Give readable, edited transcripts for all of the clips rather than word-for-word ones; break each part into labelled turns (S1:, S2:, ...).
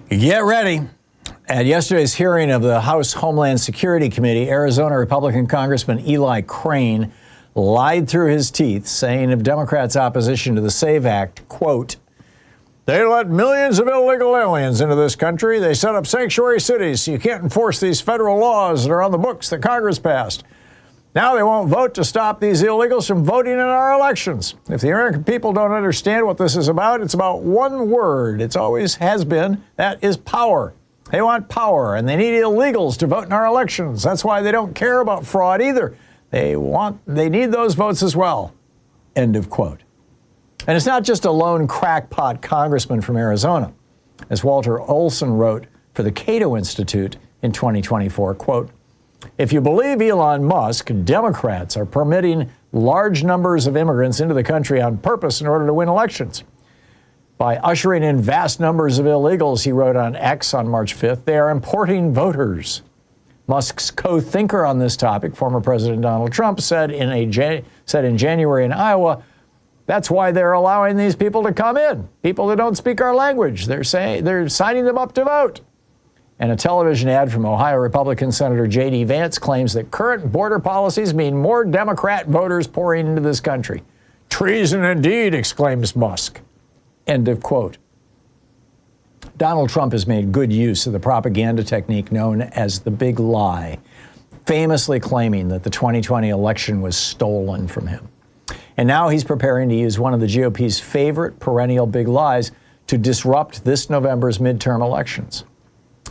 S1: Get ready. At yesterday's hearing of the House Homeland Security Committee, Arizona Republican Congressman Eli Crane lied through his teeth, saying of Democrats' opposition to the SAVE Act, quote, "They let millions of illegal aliens into this country. They set up sanctuary cities so you can't enforce these federal laws that are on the books that Congress passed. Now they won't vote to stop these illegals from voting in our elections. If the American people don't understand what this is about, it's about one word. It always has been. That is power. They want power, and they need illegals to vote in our elections. That's why they don't care about fraud either. They need those votes as well." End of quote. And it's not just a lone crackpot congressman from Arizona. As Walter Olson wrote for the Cato Institute in 2024, quote, "If you believe Elon Musk, Democrats are permitting large numbers of immigrants into the country on purpose in order to win elections. By ushering in vast numbers of illegals," he wrote on X on March 5th, "they are importing voters." Musk's co-thinker on this topic, former President Donald Trump, said in January in Iowa, "That's why they're allowing these people to come in, people that don't speak our language. They're signing them up to vote." And a television ad from Ohio Republican Senator J.D. Vance claims that current border policies mean more Democrat voters pouring into this country. "Treason indeed," exclaims Musk. End of quote. Donald Trump has made good use of the propaganda technique known as the big lie, famously claiming that the 2020 election was stolen from him. And now he's preparing to use one of the GOP's favorite perennial big lies to disrupt this November's midterm elections.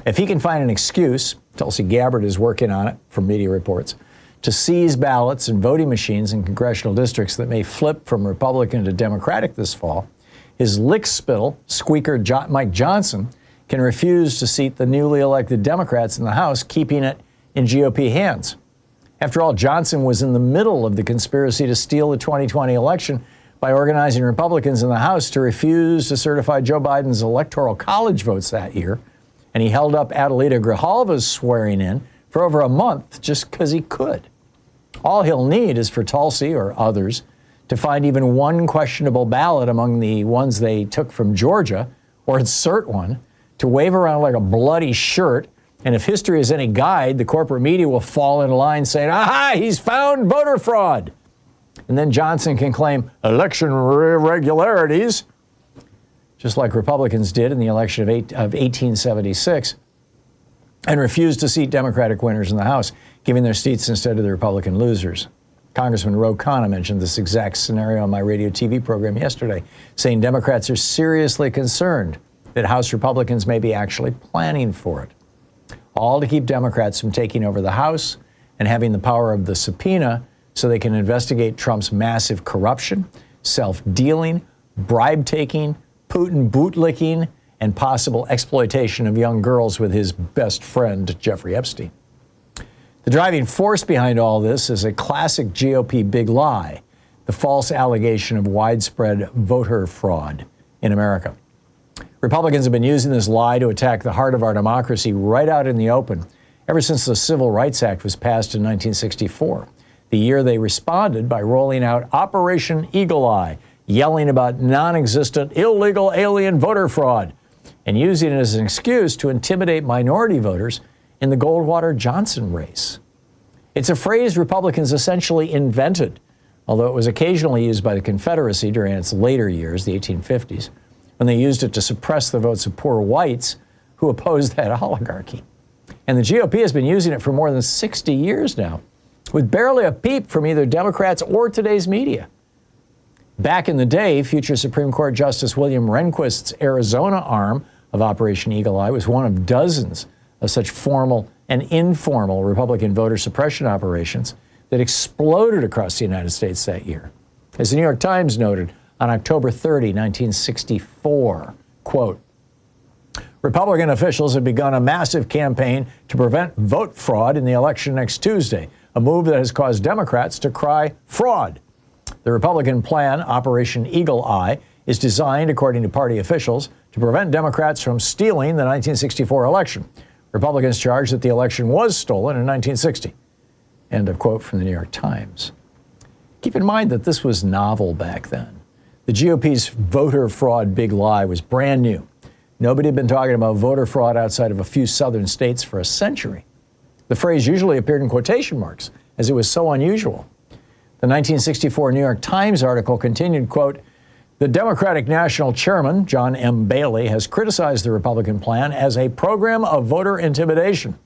S1: If he can find an excuse, Tulsi Gabbard is working on it from media reports, to seize ballots and voting machines in congressional districts that may flip from Republican to Democratic this fall, his lickspittle, squeaker Mike Johnson, can refuse to seat the newly elected Democrats in the House, keeping it in GOP hands. After all, Johnson was in the middle of the conspiracy to steal the 2020 election by organizing Republicans in the House to refuse to certify Joe Biden's Electoral College votes that year. And he held up Adelita Grijalva's swearing in for over a month just because he could. All he'll need is for Tulsi or others to find even one questionable ballot among the ones they took from Georgia, or insert one, to wave around like a bloody shirt. And if history is any guide, the corporate media will fall in line saying, "Aha, he's found voter fraud." And then Johnson can claim election irregularities, just like Republicans did in the election of 1876, and refused to seat Democratic winners in the House, giving their seats instead to the Republican losers. Congressman Ro Khanna mentioned this exact scenario on my radio TV program yesterday, saying Democrats are seriously concerned that House Republicans may be actually planning for it. All to keep Democrats from taking over the House and having the power of the subpoena so they can investigate Trump's massive corruption, self-dealing, bribe-taking, Putin bootlicking, and possible exploitation of young girls with his best friend, Jeffrey Epstein. The driving force behind all this is a classic GOP big lie, the false allegation of widespread voter fraud in America. Republicans have been using this lie to attack the heart of our democracy right out in the open ever since the Civil Rights Act was passed in 1964, the year they responded by rolling out Operation Eagle Eye, yelling about non-existent illegal alien voter fraud, and using it as an excuse to intimidate minority voters in the Goldwater-Johnson race. It's a phrase Republicans essentially invented, although it was occasionally used by the Confederacy during its later years, the 1850s, when they used it to suppress the votes of poor whites who opposed that oligarchy. And the GOP has been using it for more than 60 years now, with barely a peep from either Democrats or today's media. Back in the day, future Supreme Court Justice William Rehnquist's Arizona arm of Operation Eagle Eye was one of dozens of such formal and informal Republican voter suppression operations that exploded across the United States that year. As the New York Times noted on October 30, 1964, quote, "Republican officials have begun a massive campaign to prevent vote fraud in the election next Tuesday, a move that has caused Democrats to cry fraud. The Republican plan, Operation Eagle Eye, is designed, according to party officials, to prevent Democrats from stealing the 1964 election. Republicans charge that the election was stolen in 1960. End of quote from the New York Times. Keep in mind that this was novel back then. The GOP's voter fraud big lie was brand new. Nobody had been talking about voter fraud outside of a few southern states for a century. The phrase usually appeared in quotation marks, as it was so unusual. The 1964 New York Times article continued, quote, "The Democratic National Chairman, John M. Bailey, has criticized the Republican plan as a program of voter intimidation.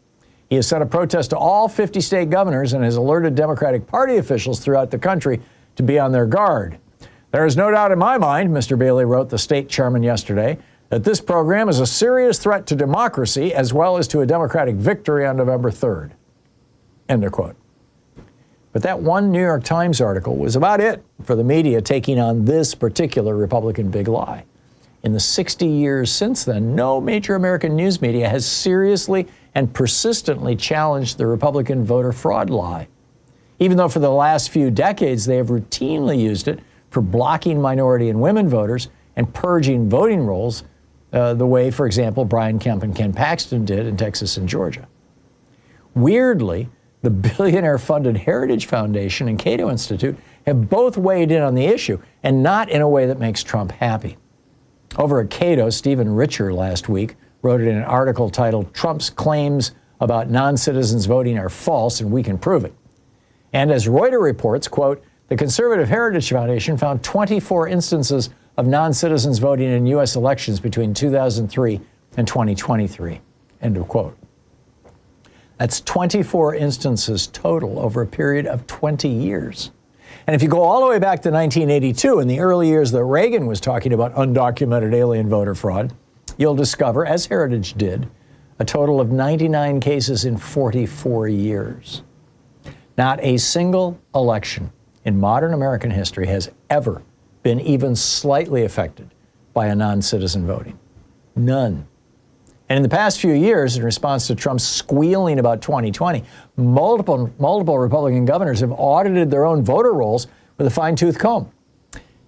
S1: He has sent a protest to all 50 state governors and has alerted Democratic Party officials throughout the country to be on their guard. There is no doubt in my mind," Mr. Bailey wrote the state chairman yesterday, "that this program is a serious threat to democracy as well as to a Democratic victory on November 3rd. End of quote. But that one New York Times article was about it for the media taking on this particular Republican big lie. In the 60 years since then, no major American news media has seriously and persistently challenged the Republican voter fraud lie, even though for the last few decades they have routinely used it for blocking minority and women voters and purging voting rolls, the way, for example, Brian Kemp and Ken Paxton did in Texas and Georgia. Weirdly, the billionaire-funded Heritage Foundation and Cato Institute have both weighed in on the issue, and not in a way that makes Trump happy. Over at Cato, Stephen Richer last week wrote it in an article titled, "Trump's Claims About Non-Citizens Voting Are False and We Can Prove It." And as Reuters reports, quote, "The Conservative Heritage Foundation found 24 instances of non-citizens voting in U.S. elections between 2003 and 2023, end of quote. That's 24 instances total over a period of 20 years. And if you go all the way back to 1982, in the early years that Reagan was talking about undocumented alien voter fraud, you'll discover, as Heritage did, a total of 99 cases in 44 years. Not a single election in modern American history has ever been even slightly affected by a non-citizen voting. None. And in the past few years, in response to Trump's squealing about 2020, multiple Republican governors have audited their own voter rolls with a fine-tooth comb.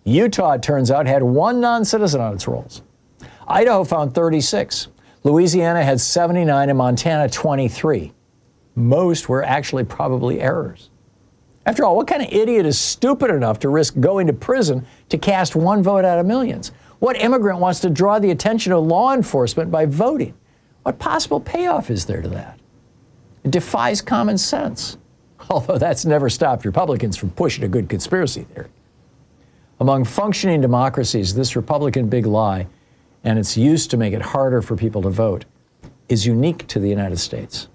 S1: Utah, it turns out, had one non-citizen on its rolls. Idaho found 36. Louisiana had 79 and Montana 23. Most were actually probably errors. After all, what kind of idiot is stupid enough to risk going to prison to cast one vote out of millions? What immigrant wants to draw the attention of law enforcement by voting? What possible payoff is there to that? It defies common sense, although that's never stopped Republicans from pushing a good conspiracy theory. Among functioning democracies, this Republican big lie and its use to make it harder for people to vote is unique to the United States.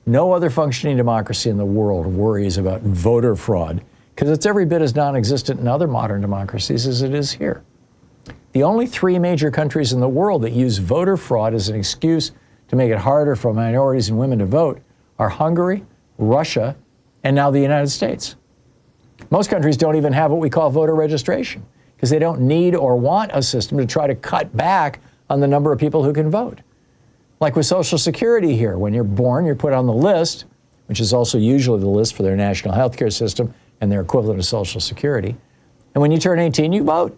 S1: No other functioning democracy in the world worries about voter fraud because it's every bit as non-existent in other modern democracies as it is here. The only three major countries in the world that use voter fraud as an excuse to make it harder for minorities and women to vote are Hungary, Russia, and now the United States. Most countries don't even have what we call voter registration because they don't need or want a system to try to cut back on the number of people who can vote. Like with Social Security here, when you're born, you're put on the list, which is also usually the list for their national health care system and their equivalent of Social Security. And when you turn 18, you vote.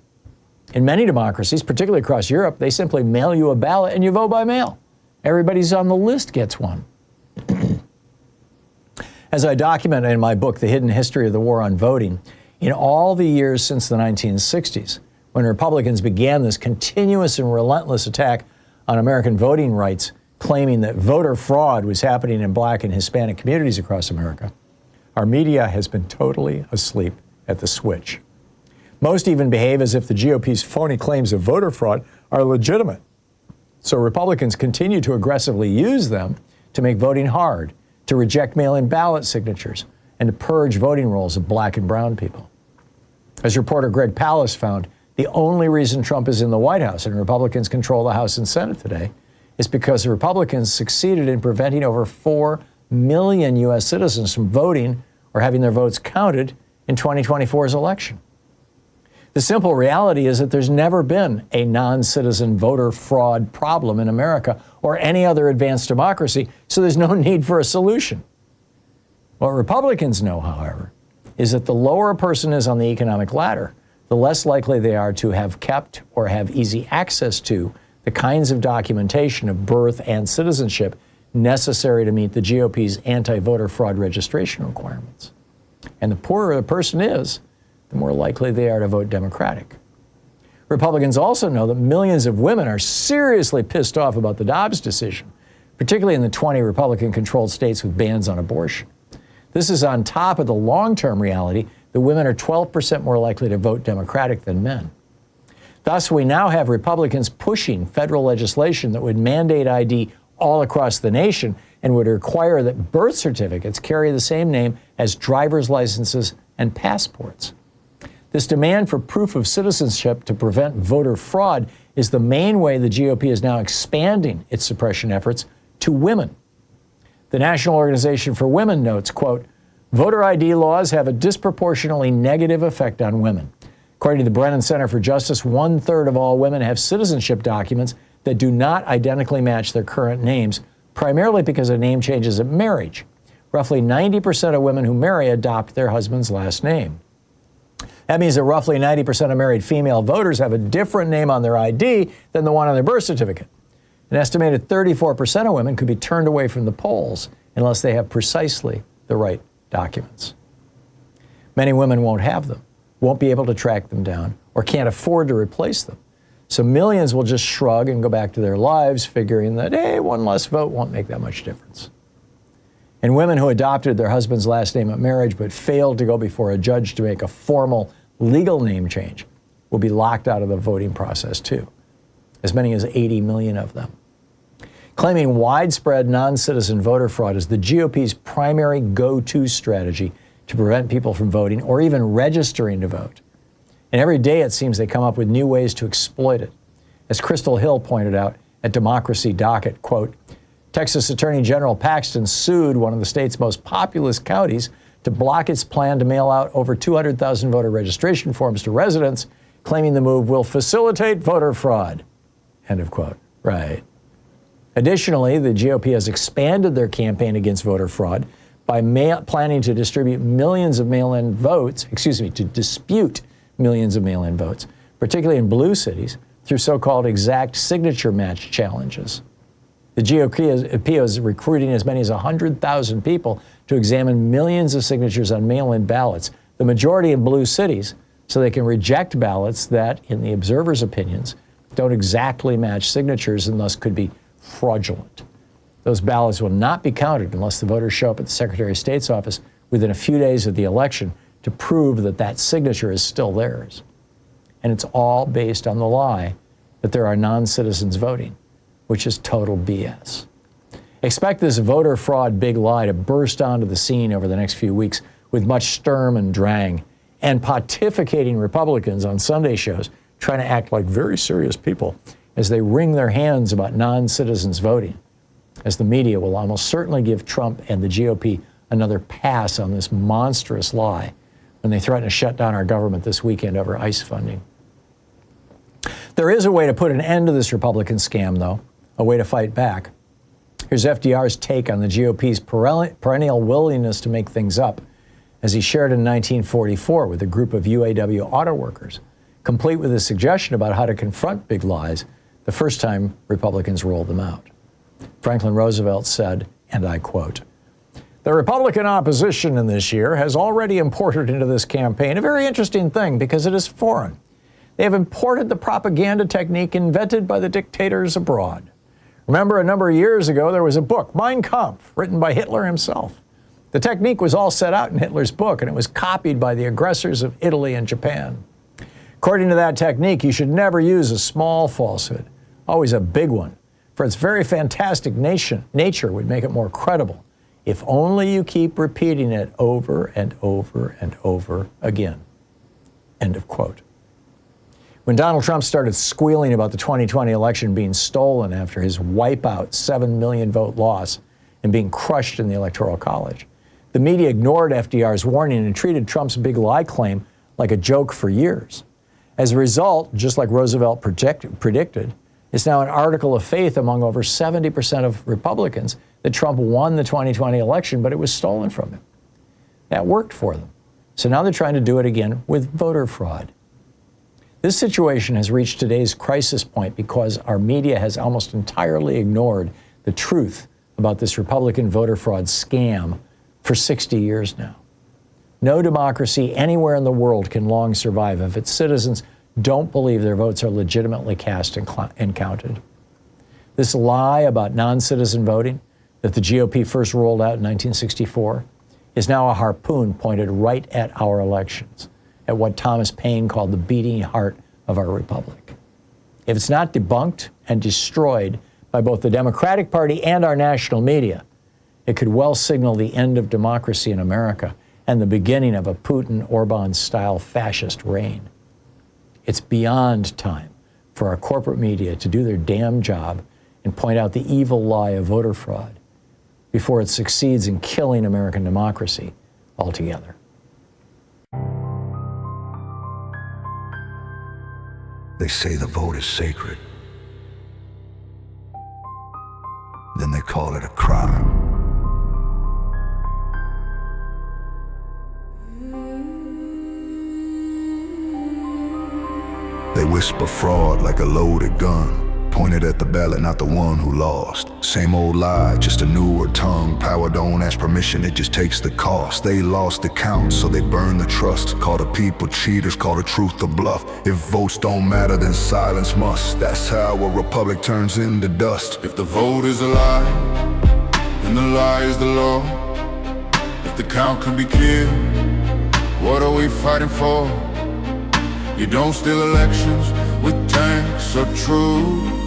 S1: In many democracies, particularly across Europe, they simply mail you a ballot and you vote by mail. Everybody's on the list gets one. As I document in my book, The Hidden History of the War on Voting, in all the years since the 1960s, when Republicans began this continuous and relentless attack on American voting rights, claiming that voter fraud was happening in Black and Hispanic communities across America, our media has been totally asleep at the switch. Most even behave as if the GOP's phony claims of voter fraud are legitimate. So Republicans continue to aggressively use them to make voting hard, to reject mail-in ballot signatures, and to purge voting rolls of Black and brown people. As reporter Greg Palast found, the only reason Trump is in the White House and Republicans control the House and Senate today is because the Republicans succeeded in preventing over 4 million U.S. citizens from voting or having their votes counted in 2024's election. The simple reality is that there's never been a non-citizen voter fraud problem in America or any other advanced democracy, so there's no need for a solution. What Republicans know, however, is that the lower a person is on the economic ladder, the less likely they are to have kept or have easy access to the kinds of documentation of birth and citizenship necessary to meet the GOP's anti-voter fraud registration requirements. And the poorer a person is, the more likely they are to vote Democratic. Republicans also know that millions of women are seriously pissed off about the Dobbs decision, particularly in the 20 Republican-controlled states with bans on abortion. This is on top of the long-term reality that women are 12% more likely to vote Democratic than men. Thus, we now have Republicans pushing federal legislation that would mandate ID all across the nation and would require that birth certificates carry the same name as driver's licenses and passports. This demand for proof of citizenship to prevent voter fraud is the main way the GOP is now expanding its suppression efforts to women. The National Organization for Women notes, quote, voter ID laws have a disproportionately negative effect on women. According to the Brennan Center for Justice, 1/3 of all women have citizenship documents that do not identically match their current names, primarily because of name changes at marriage. Roughly 90% of women who marry adopt their husband's last name. That means that roughly 90% of married female voters have a different name on their ID than the one on their birth certificate. An estimated 34% of women could be turned away from the polls unless they have precisely the right documents. Many women won't have them, won't be able to track them down, or can't afford to replace them. So millions will just shrug and go back to their lives, figuring that, hey, one less vote won't make that much difference. And women who adopted their husband's last name at marriage but failed to go before a judge to make a formal legal name change will be locked out of the voting process too, as many as 80 million of them. Claiming widespread non-citizen voter fraud is the GOP's primary go-to strategy to prevent people from voting or even registering to vote. And every day it seems they come up with new ways to exploit it. As Crystal Hill pointed out at Democracy Docket, quote, Texas Attorney General Paxton sued one of the state's most populous counties to block its plan to mail out over 200,000 voter registration forms to residents, claiming the move will facilitate voter fraud. End of quote. Right. Additionally, the GOP has expanded their campaign against voter fraud by planning to distribute millions of mail-in votes, to dispute millions of mail-in votes, particularly in blue cities, through so-called exact signature match challenges. The GOP is recruiting as many as 100,000 people to examine millions of signatures on mail-in ballots, the majority in blue cities, so they can reject ballots that, in the observers' opinions, don't exactly match signatures and thus could be fraudulent. Those ballots will not be counted unless the voters show up at the Secretary of State's office within a few days of the election to prove that that signature is still theirs. And it's all based on the lie that there are non-citizens voting, which is total BS. Expect this voter fraud big lie to burst onto the scene over the next few weeks with much sturm and drang, and pontificating Republicans on Sunday shows trying to act like very serious people as they wring their hands about non-citizens voting, as the media will almost certainly give Trump and the GOP another pass on this monstrous lie when they threaten to shut down our government this weekend over ICE funding. There is a way to put an end to this Republican scam, though, a way to fight back. Here's FDR's take on the GOP's perennial willingness to make things up, as he shared in 1944 with a group of UAW auto workers, complete with a suggestion about how to confront big lies the first time Republicans rolled them out. Franklin Roosevelt said, and I quote, "The Republican opposition in this year has already imported into this campaign a very interesting thing because it is foreign. They have imported the propaganda technique invented by the dictators abroad. Remember, a number of years ago, there was a book, Mein Kampf, written by Hitler himself. The technique was all set out in Hitler's book, and it was copied by the aggressors of Italy and Japan. According to that technique, you should never use a small falsehood, always a big one, for its very fantastic nature would make it more credible, if only you keep repeating it over and over and over again." End of quote. When Donald Trump started squealing about the 2020 election being stolen after his wipeout 7 million vote loss and being crushed in the Electoral College, the media ignored FDR's warning and treated Trump's big lie claim like a joke for years. As a result, just like Roosevelt predicted, it's now an article of faith among over 70% of Republicans that Trump won the 2020 election, but it was stolen from him. That worked for them. So now they're trying to do it again with voter fraud. This situation has reached today's crisis point because our media has almost entirely ignored the truth about this Republican voter fraud scam for 60 years now. No democracy anywhere in the world can long survive if its citizens don't believe their votes are legitimately cast and counted. This lie about non-citizen voting that the GOP first rolled out in 1964 is now a harpoon pointed right at our elections, at what Thomas Paine called the beating heart of our republic. If it's not debunked and destroyed by both the Democratic Party and our national media, it could well signal the end of democracy in America and the beginning of a Putin-Orban-style fascist reign. It's beyond time for our corporate media to do their damn job and point out the evil lie of voter fraud before it succeeds in killing American democracy altogether.
S2: They say the vote is sacred. Then they call it a crime. They whisper fraud like a loaded gun, pointed at the ballot, not the one who lost. Same old lie, just a newer tongue. Power don't ask permission, it just takes the cost. They lost the count, so they burn the trust. Call the people cheaters, call the truth a bluff. If votes don't matter, then silence must. That's how a republic turns into dust.
S3: If the vote is a lie, then the lie is the law. If the count can be killed, what are we fighting for? You don't steal elections with tanks or troops.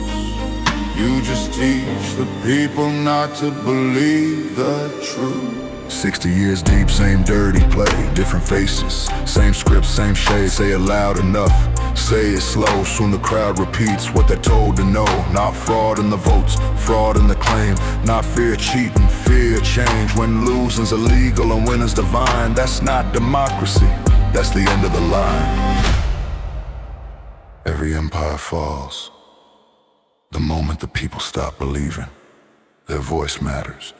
S3: You just teach the people not to believe the truth.
S2: 60 years deep, same dirty play, different faces, same script, same shade. Say it loud enough, say it slow, soon the crowd repeats what they're told to know. Not fraud in the votes, fraud in the claim. Not fear cheating, fear change. When losing's illegal and winning's divine, that's not democracy, that's the end of the line. Every empire falls the moment the people stop believing their voice matters.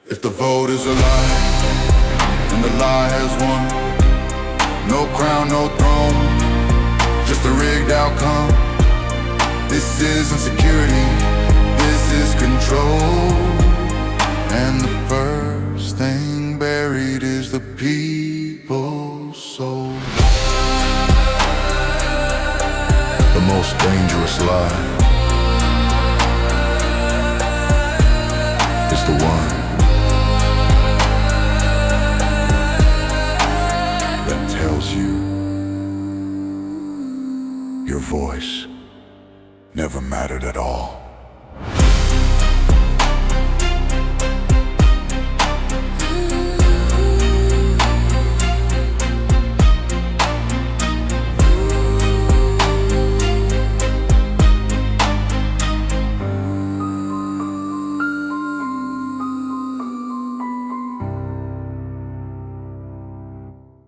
S3: If the vote is a lie, then the lie has won. No crown, no throne, just a rigged outcome. This is insecurity, this is control.